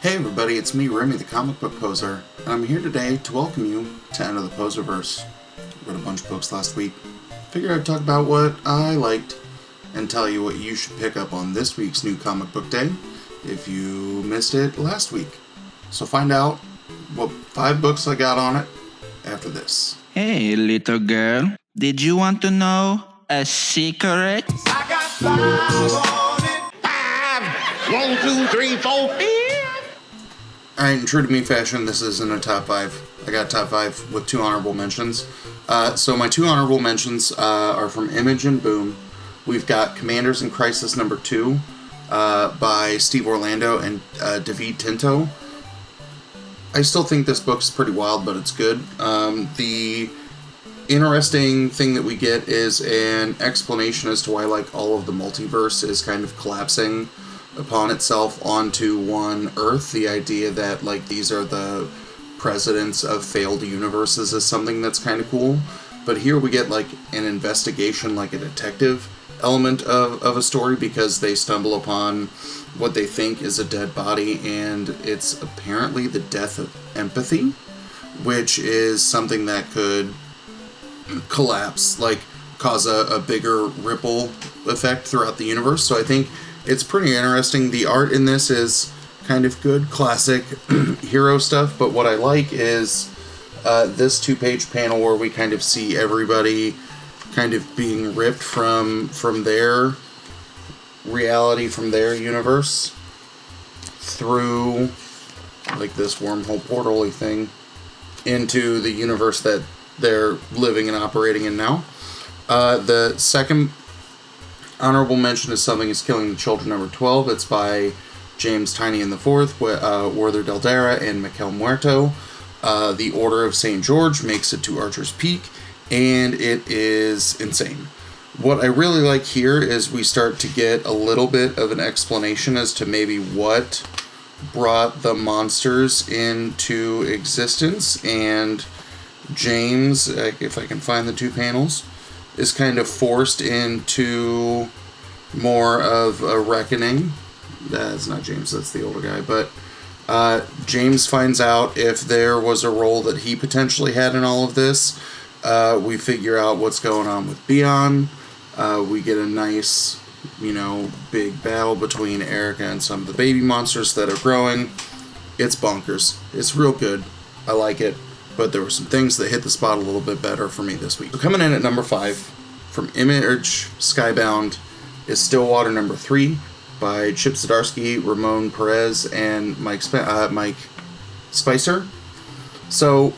Hey everybody, it's me, Remy, the comic book poser, and I'm here today to welcome you to End of the Poserverse. Read a bunch of books last week. Figured I'd talk about what I liked and tell you what you should pick up on this week's new comic book day if you missed it last week. So find out what 5 books I got on it after this. Hey, little girl, did you want to know a secret? I got 5 on it. 5. 1, 2, 3, 4, 5. Alright, in true to me fashion, this isn't a top 5. I got top 5 with 2 honorable mentions. So my 2 honorable mentions are from Image and Boom. We've got Commanders in Crisis number 2 by Steve Orlando and David Tinto. I still think this book's pretty wild, but it's good. The interesting thing that we get is an explanation as to why all of the multiverse is kind of collapsing upon itself onto one Earth. The idea that these are the presidents of failed universes is something that's kind of cool. But here we get an investigation, a detective element of a story, because they stumble upon what they think is a dead body, and it's apparently the death of empathy, which is something that could collapse, cause a bigger ripple effect throughout the universe. So I think it's pretty interesting. The art in this is kind of good, classic hero stuff, but what I like is this 2-page panel where we kind of see everybody kind of being ripped from their reality, from their universe, through this wormhole portal-y thing into the universe that they're living and operating in now. The second honorable mention is Something is Killing the Children, number 12. It's by James Tynion IV, Werther Dell'Edera, and Miquel Muerto. The Order of St. George makes it to Archer's Peak, and it is insane. What I really like here is we start to get a little bit of an explanation as to maybe what brought the monsters into existence, and James, if I can find the 2 panels, is kind of forced into more of a reckoning. That's not James, that's the older guy, but James finds out if there was a role that he potentially had in all of this. We figure out what's going on with Beyond. We get a nice, big battle between Erica and some of the baby monsters that are growing. It's bonkers. It's real good. I like it. But there were some things that hit the spot a little bit better for me this week. So coming in at number 5, from Image Skybound, is Stillwater number 3 by Chip Zdarsky, Ramon Perez, and Mike Spicer. So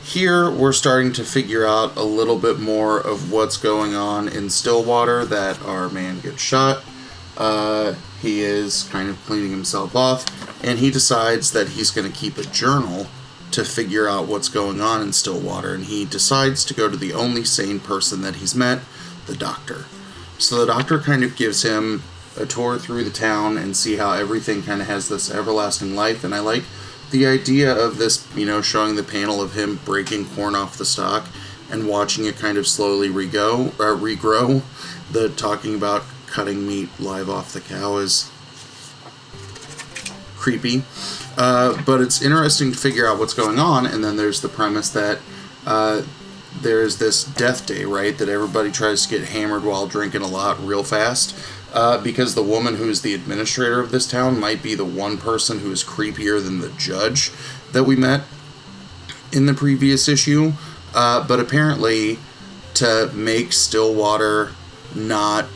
here we're starting to figure out a little bit more of what's going on in Stillwater, that our man gets shot. He is kind of cleaning himself off, and he decides that he's going to keep a journal to figure out what's going on in Stillwater, and he decides to go to the only sane person that he's met, the doctor. So the doctor kind of gives him a tour through the town and see how everything kind of has this everlasting life, and I like the idea of this, showing the panel of him breaking corn off the stalk and watching it kind of slowly regrow. The talking about cutting meat live off the cow is creepy. But it's interesting to figure out what's going on, and then there's the premise that there's this death day, right, that everybody tries to get hammered while drinking a lot real fast, because the woman who's the administrator of this town might be the one person who is creepier than the judge that we met in the previous issue. But apparently, to make Stillwater not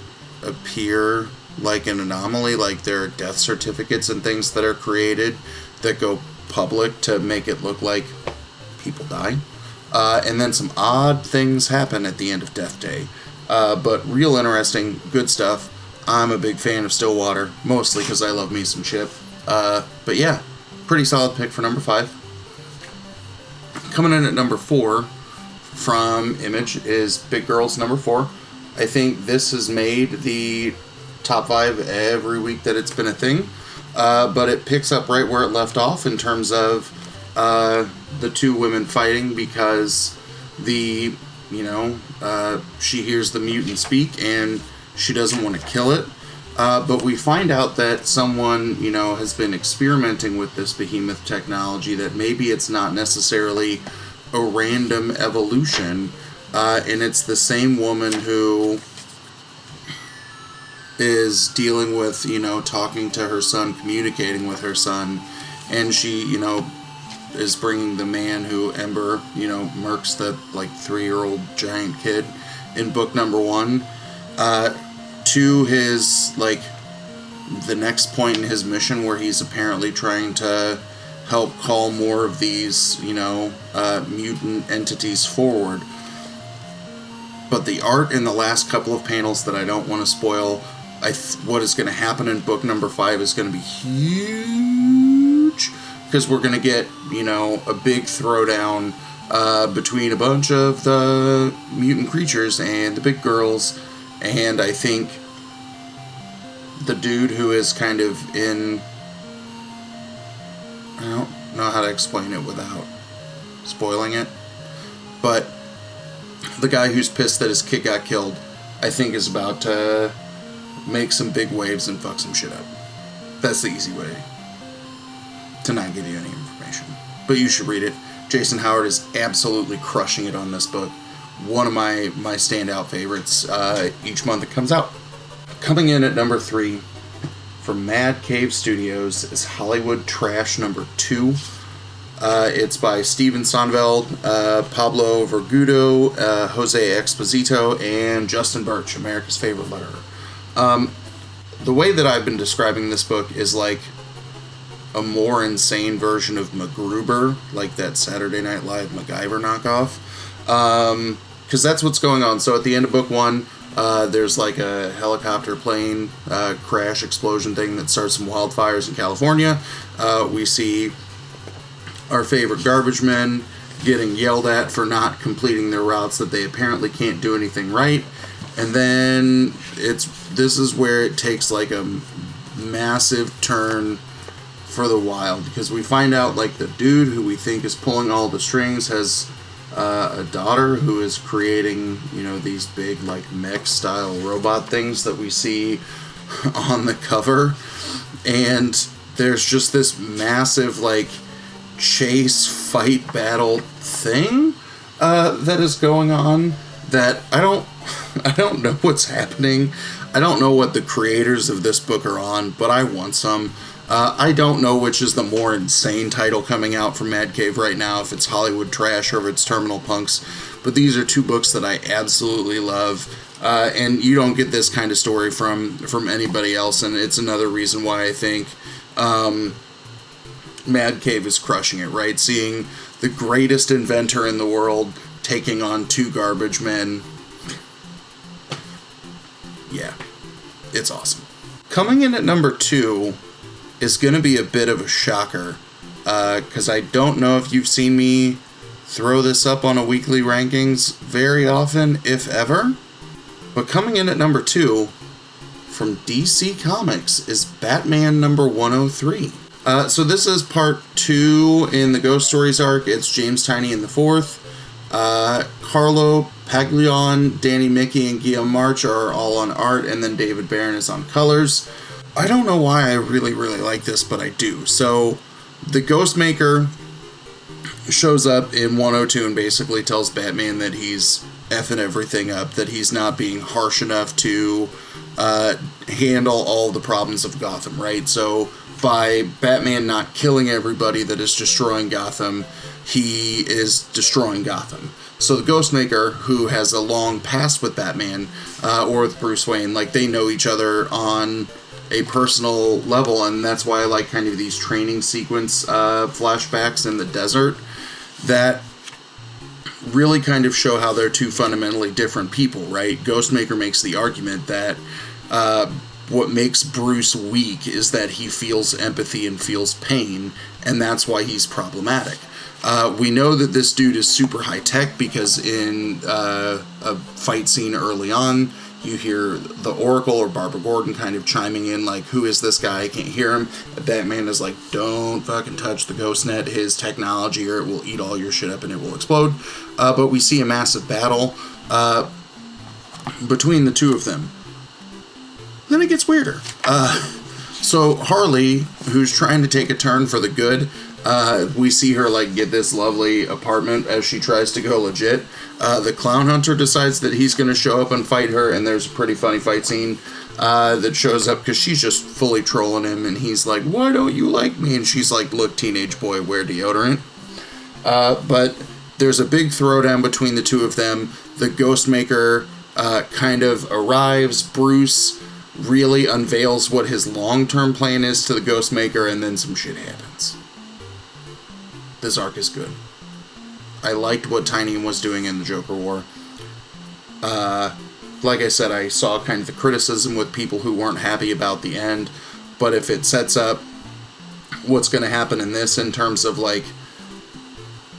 appear like an anomaly, there are death certificates and things that are created that go public to make it look like people die. And then some odd things happen at the end of Death Day. But real interesting, good stuff. I'm a big fan of Stillwater, mostly because I love me some Chip. But yeah, pretty solid pick for number 5. Coming in at number 4 from Image is Big Girls number 4. I think this has made the top 5 every week that it's been a thing. But it picks up right where it left off in terms of the 2 women fighting, because she hears the mutant speak and she doesn't want to kill it. But we find out that someone, you know, has been experimenting with this behemoth technology, that maybe it's not necessarily a random evolution, and it's the same woman who is dealing with, you know, talking to her son, communicating with her son, and she, you know, is bringing the man who Ember, you know, murks the, like, 3-year-old giant kid in book number 1, to his, like, the next point in his mission, where he's apparently trying to help call more of these, you know, mutant entities forward. But the art in the last couple of panels that I don't want to spoil, what is going to happen in book number 5 is going to be huge, because we're going to get, you know, a big throwdown between a bunch of the mutant creatures and the big girls, and I think the dude who is kind of in... I don't know how to explain it without spoiling it, but the guy who's pissed that his kid got killed, I think is about to make some big waves and fuck some shit up. That's the easy way to not give you any information. But you should read it. Jason Howard is absolutely crushing it on this book. One of my standout favorites each month it comes out. Coming in at number 3 from Mad Cave Studios is Hollywood Trash number 2. It's by Steven Sonveld, Pablo Vergudo, Jose Exposito, and Justin Birch, America's favorite letterer. The way that I've been describing this book is like a more insane version of MacGruber, like that Saturday Night Live MacGyver knockoff. Because that's what's going on. So at the end of book 1, there's like a helicopter plane crash explosion thing that starts some wildfires in California. We see our favorite garbage men getting yelled at for not completing their routes, that they apparently can't do anything right. And then this is where it takes like a massive turn for the wild, because we find out like the dude who we think is pulling all the strings has a daughter who is creating, you know, these big like mech style robot things that we see on the cover, and there's just this massive like chase fight battle thing that is going on that I don't know what's happening. I don't know what the creators of this book are on, but I want some. I don't know which is the more insane title coming out from Mad Cave right now, if it's Hollywood Trash or if it's Terminal Punks, but these are two books that I absolutely love, and you don't get this kind of story from anybody else, and it's another reason why I think Mad Cave is crushing it, right? Seeing the greatest inventor in the world taking on 2 garbage men. Yeah, it's awesome. Coming in at number 2 is going to be a bit of a shocker, because I don't know if you've seen me throw this up on a weekly rankings very often, if ever, but coming in at number 2 from DC Comics is Batman number 103. So this is part 2 in the Ghost Stories arc. It's James Tynion in the 4th. Carlo Paglion, Danny Mickey, and Guillaume March are all on art, and then David Barron is on colors. I don't know why I really, really like this, but I do. So, the Ghostmaker shows up in 102 and basically tells Batman that he's effing everything up, that he's not being harsh enough to handle all the problems of Gotham, right? So, by Batman not killing everybody that is destroying Gotham, he is destroying Gotham. So the Ghostmaker, who has a long past with Batman, or with Bruce Wayne, like, they know each other on a personal level, and that's why I like kind of these training sequence flashbacks in the desert that really kind of show how they're two fundamentally different people, right? Ghostmaker makes the argument that what makes Bruce weak is that he feels empathy and feels pain, and that's why he's problematic. We know that this dude is super high-tech because in a fight scene early on, you hear the Oracle or Barbara Gordon kind of chiming in like, who is this guy? I can't hear him. Batman is like, don't fucking touch the ghost net, his technology, or it will eat all your shit up and it will explode. But we see a massive battle between the two of them. then it gets weirder. So Harley, who's trying to take a turn for the good, we see her like get this lovely apartment as she tries to go legit. The clown hunter decides that he's going to show up and fight her, and there's a pretty funny fight scene that shows up because she's just fully trolling him, and he's like, "Why don't you like me?" And she's like, "Look, teenage boy, wear deodorant." But there's a big throwdown between the two of them. The Ghostmaker kind of arrives. Bruce really unveils what his long-term plan is to the Ghostmaker, and then some shit happens. This arc is good. I liked what Tynion was doing in the Joker War. Like I said, I saw kind of the criticism with people who weren't happy about the end, but if it sets up what's going to happen in this in terms of like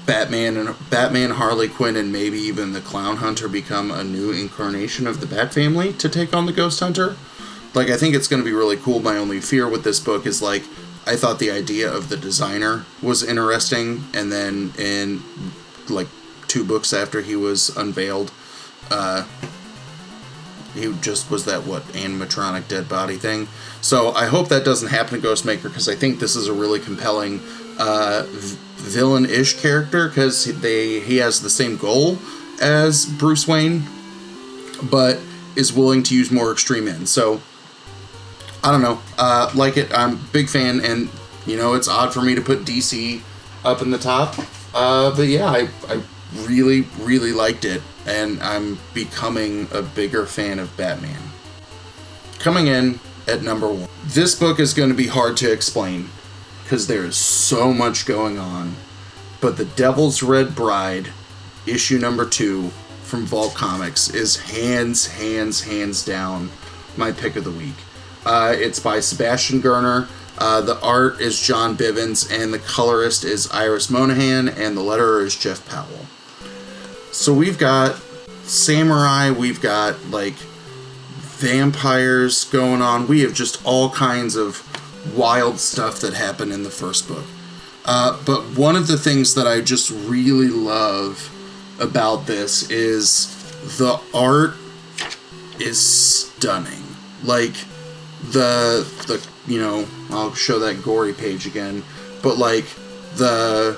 Batman, Harley Quinn, and maybe even the Clown Hunter become a new incarnation of the Bat family to take on the Ghost Hunter, like, I think it's going to be really cool. My only fear with this book is, like, I thought the idea of the designer was interesting, and then in, like, 2 books after he was unveiled, he just was that, animatronic dead body thing. So I hope that doesn't happen to Ghostmaker, because I think this is a really compelling villain-ish character, because he has the same goal as Bruce Wayne, but is willing to use more extreme ends. So I don't know. Like it. I'm a big fan, and, it's odd for me to put DC up in the top. But yeah, I really, really liked it, and I'm becoming a bigger fan of Batman. Coming in at number 1. This book is going to be hard to explain, because there is so much going on. But The Devil's Red Bride, issue number 2 from Vault Comics, is hands down my pick of the week. It's by Sebastian Gerner. The art is John Bivens, and the colorist is Iris Monahan, and the letterer is Jeff Powell. So we've got samurai, we've got, vampires going on. We have just all kinds of wild stuff that happened in the first book. But one of the things that I just really love about this is the art is stunning. I'll show that gory page again, but the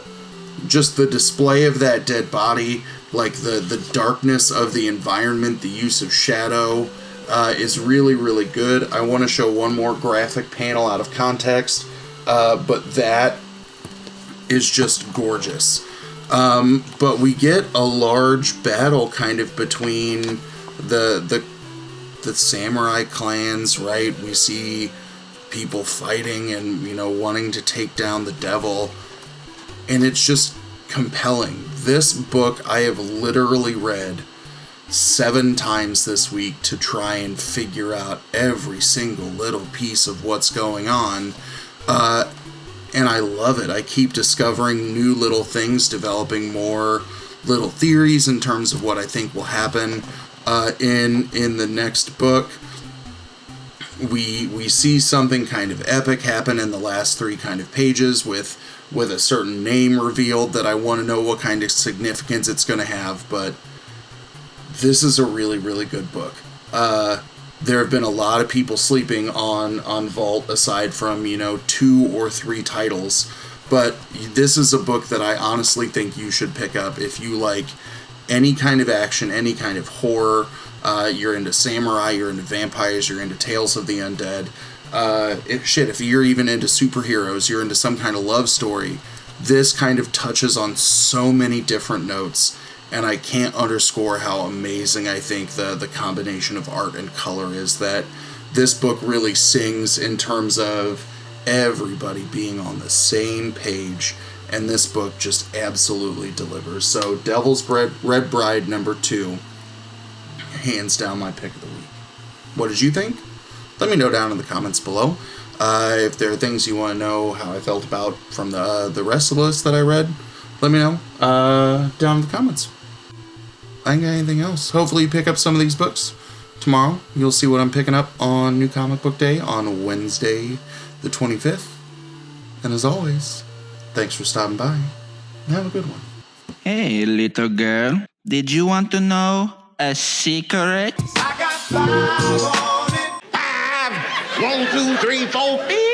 display of that dead body, the darkness of the environment, the use of shadow, is really, really good. I want to show one more graphic panel out of context, but that is just gorgeous. But we get a large battle kind of between the samurai clans, right? We see people fighting and, wanting to take down the devil. And it's just compelling. This book I have literally read 7 times this week to try and figure out every single little piece of what's going on. And I love it. I keep discovering new little things, developing more little theories in terms of what I think will happen in the next book. We see something kind of epic happen in the last 3 kind of pages with a certain name revealed that I want to know what kind of significance it's going to have, but this is a really, really good book. There have been a lot of people sleeping on Vault aside from, 2 or 3 titles, but this is a book that I honestly think you should pick up if you like any kind of action, any kind of horror. You're into samurai, you're into vampires, you're into Tales of the Undead. If you're even into superheroes, you're into some kind of love story, this kind of touches on so many different notes, and I can't underscore how amazing I think the combination of art and color is. That this book really sings in terms of everybody being on the same page, and this book just absolutely delivers. So Devil's Red Bride number 2, hands down my pick of the week. What did you think? Let me know down in the comments below. If there are things you want to know how I felt about from the rest of the list that I read, let me know down in the comments. I ain't got anything else. Hopefully you pick up some of these books. Tomorrow, you'll see what I'm picking up on New Comic Book Day on Wednesday the 25th. And as always, thanks for stopping by, and have a good one. Hey, little girl, did you want to know a secret? I got 5 on it. 5 1, 2, 3, 4.